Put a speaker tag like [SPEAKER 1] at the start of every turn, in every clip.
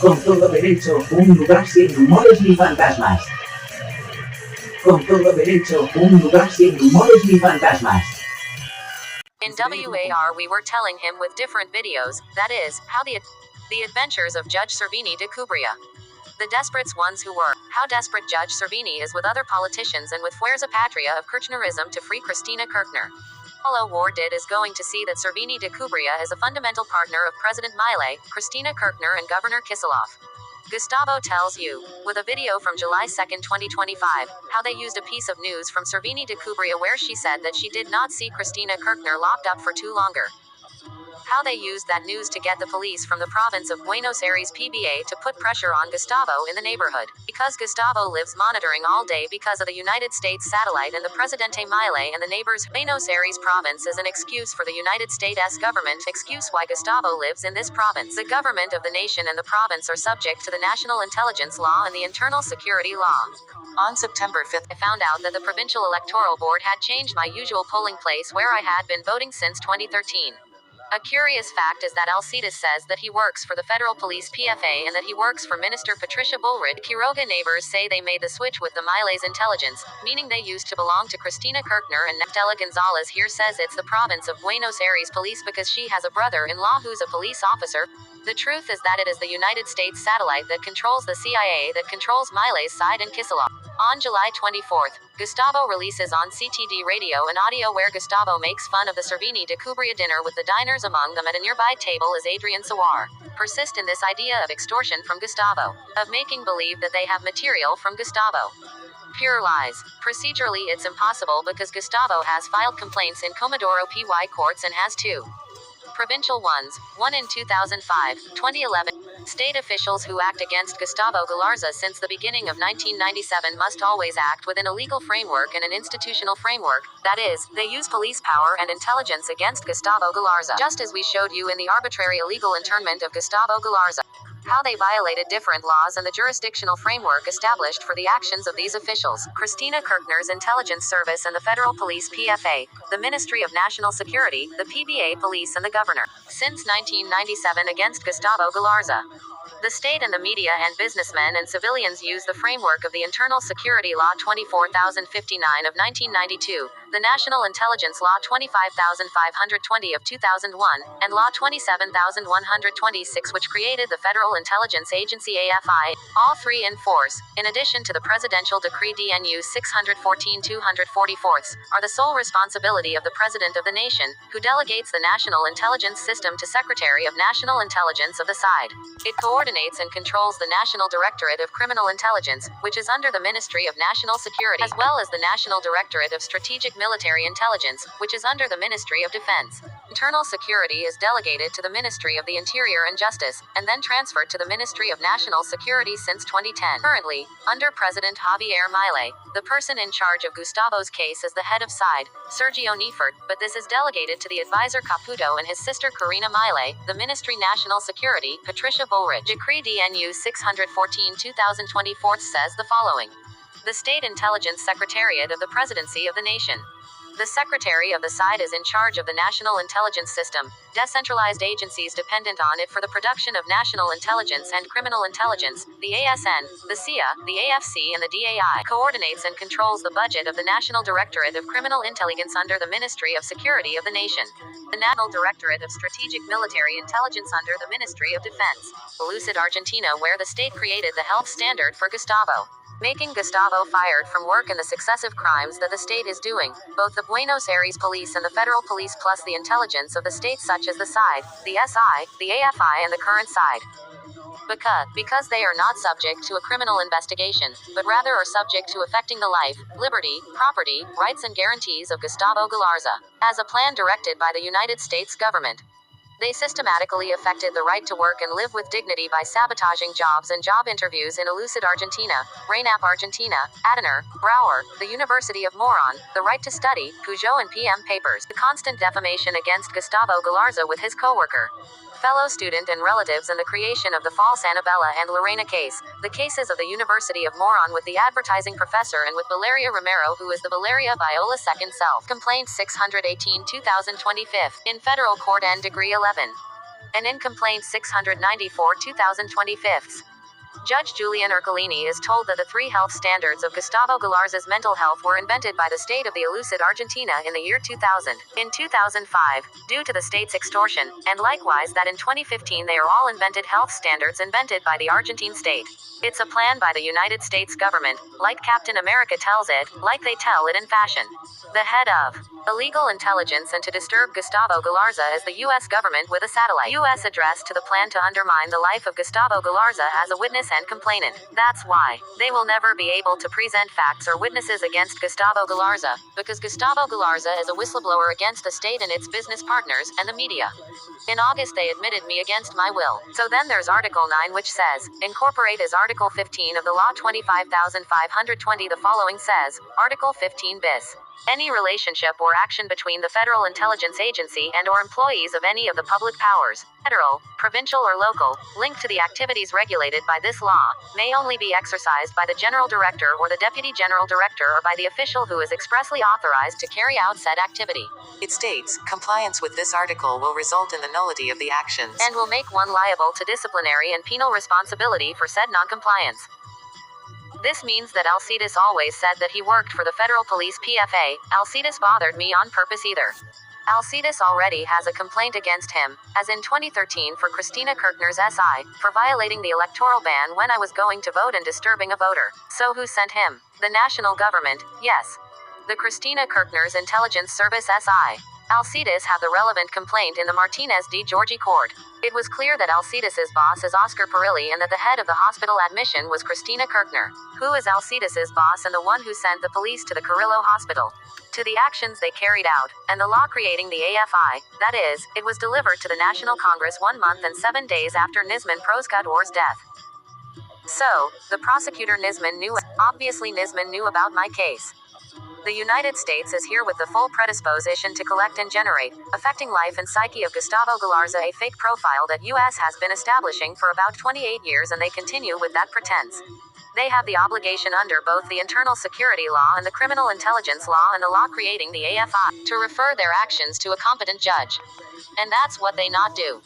[SPEAKER 1] Con todo derecho, un lugar sin rumores ni fantasmas. Con todo derecho, un lugar sin rumores ni fantasmas.
[SPEAKER 2] In WAR we were telling him with different videos, that is, how the adventures of Judge Servini de Cubria. The desperates ones who were, how desperate Judge Servini is with other politicians and with Fuerza Patria of Kirchnerism to free Cristina Kirchner. All War did is going to see that Servini de Cubria is a fundamental partner of President Milei, Cristina Kirchner and Governor Kicillof. Gustavo tells you, with a video from July 2, 2025, how they used a piece of news from Servini de Cubria where she said that she did not see Cristina Kirchner locked up for too longer. How they used that news to get the police from the province of Buenos Aires PBA to put pressure on Gustavo in the neighborhood. Because Gustavo lives monitoring all day because of the United States satellite and the Presidente Milei and the neighbors. Buenos Aires province is an excuse for the United States government excuse why Gustavo lives in this province. The government of the nation and the province are subject to the National Intelligence Law and the Internal Security Law. On September 5th, I found out that the Provincial Electoral Board had changed my usual polling place where I had been voting since 2013. A curious fact is that Alcides says that he works for the Federal Police PFA and that he works for Minister Patricia Bullrich. Quiroga neighbors say they made the switch with the Milei's intelligence, meaning they used to belong to Cristina Kirchner, and Stella Gonzalez here says it's the province of Buenos Aires police because she has a brother-in-law who's a police officer. The truth is that it is the United States satellite that controls the CIA that controls Milei's side and Kicillof. On July 24th, Gustavo releases on CTD radio an audio where Gustavo makes fun of the Servini de Cubria dinner with the diners among them at a nearby table as Adrian Sawar persist in this idea of extortion from Gustavo, of making believe that they have material from Gustavo. Pure lies. Procedurally it's impossible because Gustavo has filed complaints in Comodoro PY courts and has two provincial ones, one in 2005, 2011. State officials who act against Gustavo Galarza since the beginning of 1997 must always act within a legal framework and an institutional framework, that is, they use police power and intelligence against Gustavo Galarza, just as we showed you in the arbitrary illegal internment of Gustavo Galarza. How they violated different laws and the jurisdictional framework established for the actions of these officials, Cristina Kirchner's Intelligence Service and the Federal Police PFA, the Ministry of National Security, the PBA Police and the Governor. Since 1997 against Gustavo Galarza. The state and the media and businessmen and civilians use the framework of the Internal Security Law 24059 of 1992, the National Intelligence Law 25520 of 2001, and Law 27126 which created the Federal Intelligence Agency AFI, all three in force, in addition to the Presidential Decree DNU 614-244, are the sole responsibility of the President of the nation, who delegates the National Intelligence System to Secretary of National Intelligence of the side. It coordinates and controls the National Directorate of Criminal Intelligence, which is under the Ministry of National Security, as well as the National Directorate of Strategic Military Intelligence, which is under the Ministry of Defense. Internal security is delegated to the Ministry of the Interior and Justice, and then transferred to the Ministry of National Security since 2010. Currently, under President Javier Milei, the person in charge of Gustavo's case is the head of SIDE, Sergio Neifert, but this is delegated to the advisor Caputo and his sister Karina Milei, the Ministry National Security, Patricia Bullrich. Decree DNU 614-2024 says the following. The State Intelligence Secretariat of the Presidency of the Nation. The Secretary of the SIDE is in charge of the National Intelligence System, decentralized agencies dependent on it for the production of national intelligence and criminal intelligence, the ASN, the CIA, the AFC and the DAI, coordinates and controls the budget of the National Directorate of Criminal Intelligence under the Ministry of Security of the Nation. The National Directorate of Strategic Military Intelligence under the Ministry of Defense. Lucid Argentina where the state created the health standard for Gustavo. Making Gustavo fired from work and the successive crimes that the state is doing, both the Buenos Aires police and the federal police plus the intelligence of the states such as the SIDE, the SI, the AFI and the current SIDE. Because they are not subject to a criminal investigation, but rather are subject to affecting the life, liberty, property, rights and guarantees of Gustavo Galarza, as a plan directed by the United States government. They systematically affected the right to work and live with dignity by sabotaging jobs and job interviews in Lucid Argentina, RENAP Argentina, Adener, Brouwer, the University of Moron, the right to study, Peugeot and PM papers, the constant defamation against Gustavo Galarza with his co-worker, fellow student and relatives and the creation of the false Annabella and Lorena case, the cases of the University of Moron with the advertising professor and with Valeria Romero who is the Valeria Viola second self. Complaint 618-2025 in Federal Court and Degree 11. and in Complaint 694/2025. Judge Julian Ercolini is told that the 3 health standards of Gustavo Galarza's mental health were invented by the state of the elucid Argentina in the year 2000. In 2005, due to the state's extortion, and likewise that in 2015 they are all invented health standards invented by the Argentine state. It's a plan by the United States government, like Captain America tells it, like they tell it in fashion. The head of illegal intelligence and to disturb Gustavo Galarza is the U.S. government with a satellite U.S. address to the plan to undermine the life of Gustavo Galarza as a witness and complainant. That's why they will never be able to present facts or witnesses against Gustavo Galarza, because Gustavo Galarza is a whistleblower against the state and its business partners, and the media. In August they admitted me against my will. So then there's Article 9 which says, incorporate as Article 15 of the Law 25,520 the following says, Article 15 bis. Any relationship or action between the Federal Intelligence Agency and or employees of any of the public powers, federal, provincial or local, linked to the activities regulated by this law, may only be exercised by the General Director or the Deputy General Director or by the official who is expressly authorized to carry out said activity. It states, compliance with this article will result in the nullity of the actions and will make one liable to disciplinary and penal responsibility for said noncompliance. This means that Alcides always said that he worked for the Federal Police PFA. Alcides bothered me on purpose either. Alcides already has a complaint against him, as in 2013 for Christina Kirchner's SI, for violating the electoral ban when I was going to vote and disturbing a voter. So who sent him? The national government, yes. The Christina Kirchner's Intelligence Service SI. Alcides had the relevant complaint in the Martinez D. Giorgi court. It was clear that Alcides' boss is Oscar Perilli and that the head of the hospital admission was Christina Kirchner. Who is Alcides' boss and the one who sent the police to the Carrillo hospital? To the actions they carried out, and the law creating the AFI, that is, it was delivered to the National Congress 1 month and 7 days after Nisman Proscudor's death. So, the prosecutor Nisman knew, obviously Nisman knew about my case. The United States is here with the full predisposition to collect and generate, affecting life and psyche of Gustavo Galarza, a fake profile that U.S. has been establishing for about 28 years, and they continue with that pretense. They have the obligation under both the internal security law and the criminal intelligence law and the law creating the AFI to refer their actions to a competent judge. And that's what they not do.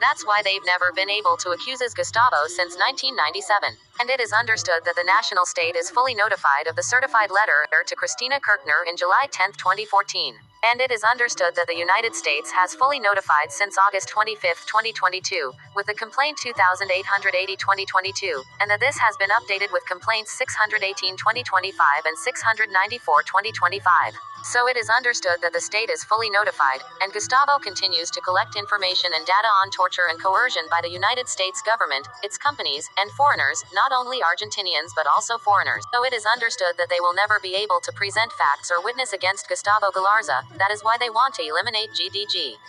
[SPEAKER 2] That's why they've never been able to accuse Gustavo since 1997. And it is understood that the national state is fully notified of the certified letter to Christina Kirchner in July 10, 2014. And it is understood that the United States has fully notified since August 25, 2022, with the complaint 2880/2022, and that this has been updated with complaints 618/2025 and 694/2025. So it is understood that the state is fully notified, and Gustavo continues to collect information and data on torture and coercion by the United States government, its companies, and foreigners, not only Argentinians but also foreigners. So it is understood that they will never be able to present facts or witness against Gustavo Galarza. That is why they want to eliminate GDG.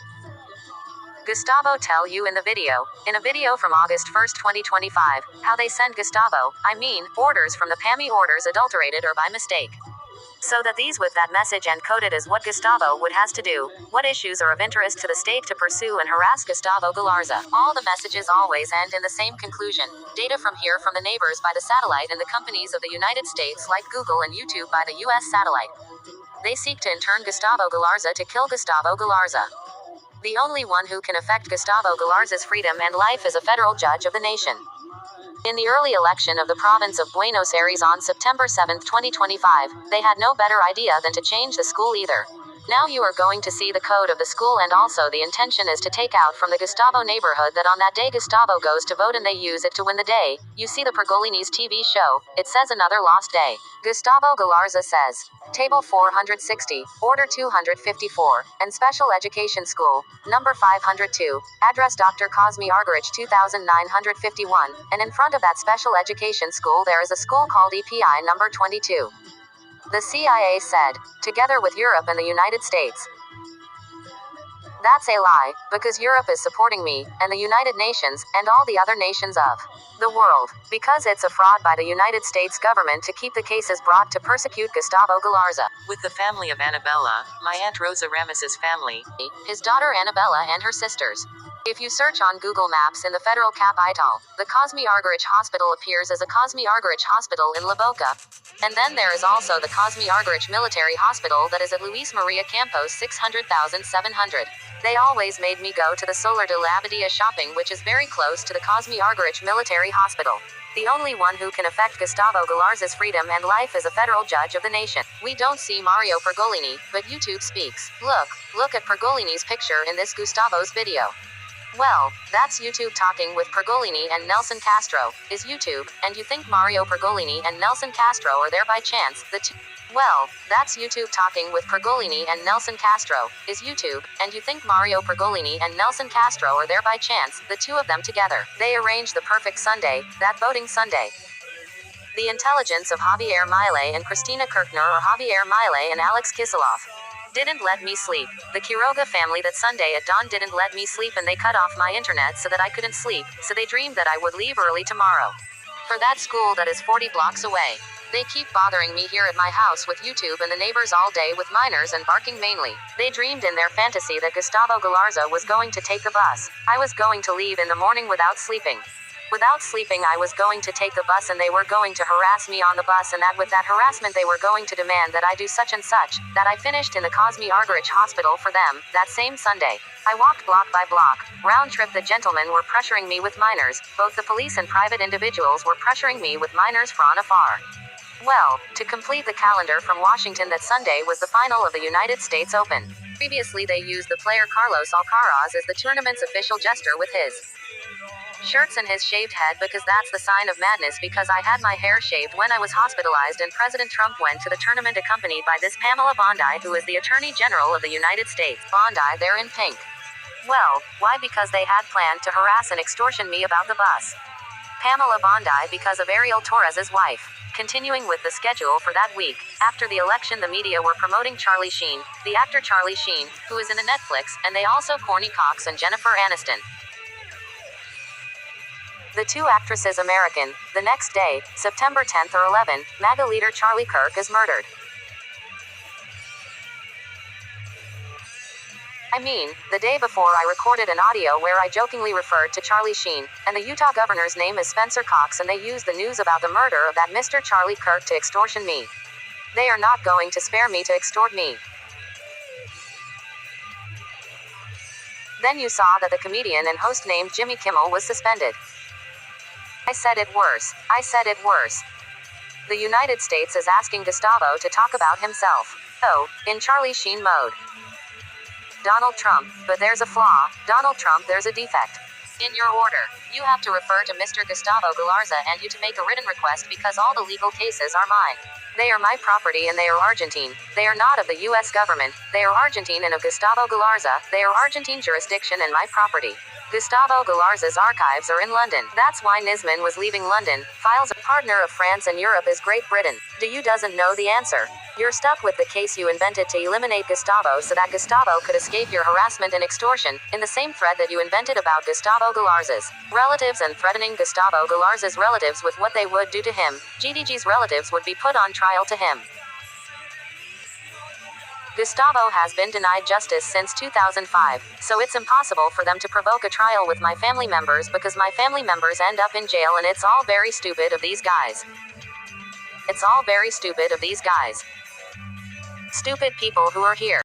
[SPEAKER 2] Gustavo tell you in a video from August 1, 2025, how they send Gustavo, orders from the PAMI orders adulterated or by mistake. So that these with that message and coded is what Gustavo would has to do, what issues are of interest to the state to pursue and harass Gustavo Galarza. All the messages always end in the same conclusion. Data from here from the neighbors by the satellite and the companies of the United States like Google and YouTube by the US satellite. They seek to intern Gustavo Galarza to kill Gustavo Galarza. The only one who can affect Gustavo Galarza's freedom and life is a federal judge of the nation. In the early election of the province of Buenos Aires on September 7, 2025, they had no better idea than to change the school either. Now you are going to see the code of the school, and also the intention is to take out from the Gustavo neighborhood that on that day Gustavo goes to vote and they use it to win the day. You see the Pergolini's TV show, it says another lost day. Gustavo Galarza says, Table 460, Order 254, and Special Education School, Number 502, Address Dr. Cosme Argerich 2951, and in front of that special education school there is a school called EPI number 22. The CIA said, together with Europe and the United States. That's a lie, because Europe is supporting me, and the United Nations, and all the other nations of the world, because it's a fraud by the United States government to keep the cases brought to persecute Gustavo Galarza. With the family of Annabella, my Aunt Rosa Ramos's family, his daughter Annabella and her sisters. If you search on Google Maps in the federal capital, the Cosme Argerich Hospital appears as a Cosme Argerich Hospital in La Boca. And then there is also the Cosme Argerich Military Hospital that is at Luis Maria Campos 600,700. They always made me go to the Solar de la Abadia shopping, which is very close to the Cosme Argerich Military Hospital. The only one who can affect Gustavo Galarza's freedom and life is a federal judge of the nation. We don't see Mario Pergolini, but YouTube speaks. Look at Pergolini's picture in this Gustavo's video. Well, that's YouTube talking with Pergolini and Nelson Castro, is YouTube, and you think Mario Pergolini and Nelson Castro are there by chance, Well, that's YouTube talking with Pergolini and Nelson Castro, is YouTube, and you think Mario Pergolini and Nelson Castro are there by chance, the two of them together. They arranged the perfect Sunday, that voting Sunday. The intelligence of Javier Milei and Cristina Kirchner, or Javier Milei and Alex Kicillof, didn't let me sleep. The Quiroga family that Sunday at dawn didn't let me sleep, and they cut off my internet so that I couldn't sleep, so they dreamed that I would leave early tomorrow. For that school that is 40 blocks away. They keep bothering me here at my house with YouTube and the neighbors all day with minors and barking mainly. They dreamed in their fantasy that Gustavo Galarza was going to take the bus. I was going to leave in the morning without sleeping. Without sleeping, I was going to take the bus, and they were going to harass me on the bus, and that with that harassment they were going to demand that I do such and such, that I finished in the Cosme Argerich Hospital for them, that same Sunday. I walked block by block. Round trip the gentlemen were pressuring me with minors. Both the police and private individuals were pressuring me with minors from afar. Well, to complete the calendar from Washington, that Sunday was the final of the United States Open. Previously they used the player Carlos Alcaraz as the tournament's official jester with his shirts and his shaved head, because that's the sign of madness, because I had my hair shaved when I was hospitalized, and President Trump went to the tournament accompanied by this Pamela Bondi, who is the Attorney General of the United States. Bondi, they're in pink. Well, why? Because they had planned to harass and extortion me about the bus. Pamela Bondi, because of Ariel Torres's wife. Continuing with the schedule for that week, after the election the media were promoting Charlie Sheen, the actor Charlie Sheen, who is in the Netflix, and they also Courtney Cox and Jennifer Aniston. The two actresses American. The next day, September 10th or 11th, MAGA leader Charlie Kirk is murdered. I mean, the day before I recorded an audio where I jokingly referred to Charlie Sheen, and the Utah governor's name is Spencer Cox, and they used the news about the murder of that Mr. Charlie Kirk to extortion me. They are not going to spare me to extort me. Then you saw that the comedian and host named Jimmy Kimmel was suspended. I said it worse. The United States is asking Gustavo to talk about himself. Oh, in Charlie Sheen mode. Donald Trump, but there's a flaw. Donald Trump, there's a defect. In your order, you have to refer to Mr. Gustavo Galarza and you to make a written request, because all the legal cases are mine. They are my property and they are Argentine. They are not of the U.S. government. They are Argentine and of Gustavo Galarza. They are Argentine jurisdiction and my property. Gustavo Galarza's archives are in London. That's why Nisman was leaving London. Files a partner of France and Europe is Great Britain. Do you doesn't know the answer? You're stuck with the case you invented to eliminate Gustavo so that Gustavo could escape your harassment and extortion, in the same thread that you invented about Gustavo Galarza's relatives and threatening Gustavo Galarza's relatives with what they would do to him. GDG's relatives would be put on trial to him. Gustavo has been denied justice since 2005, so it's impossible for them to provoke a trial with my family members, because my family members end up in jail, and it's all very stupid of these guys. It's all very stupid of these guys. Stupid people who are here.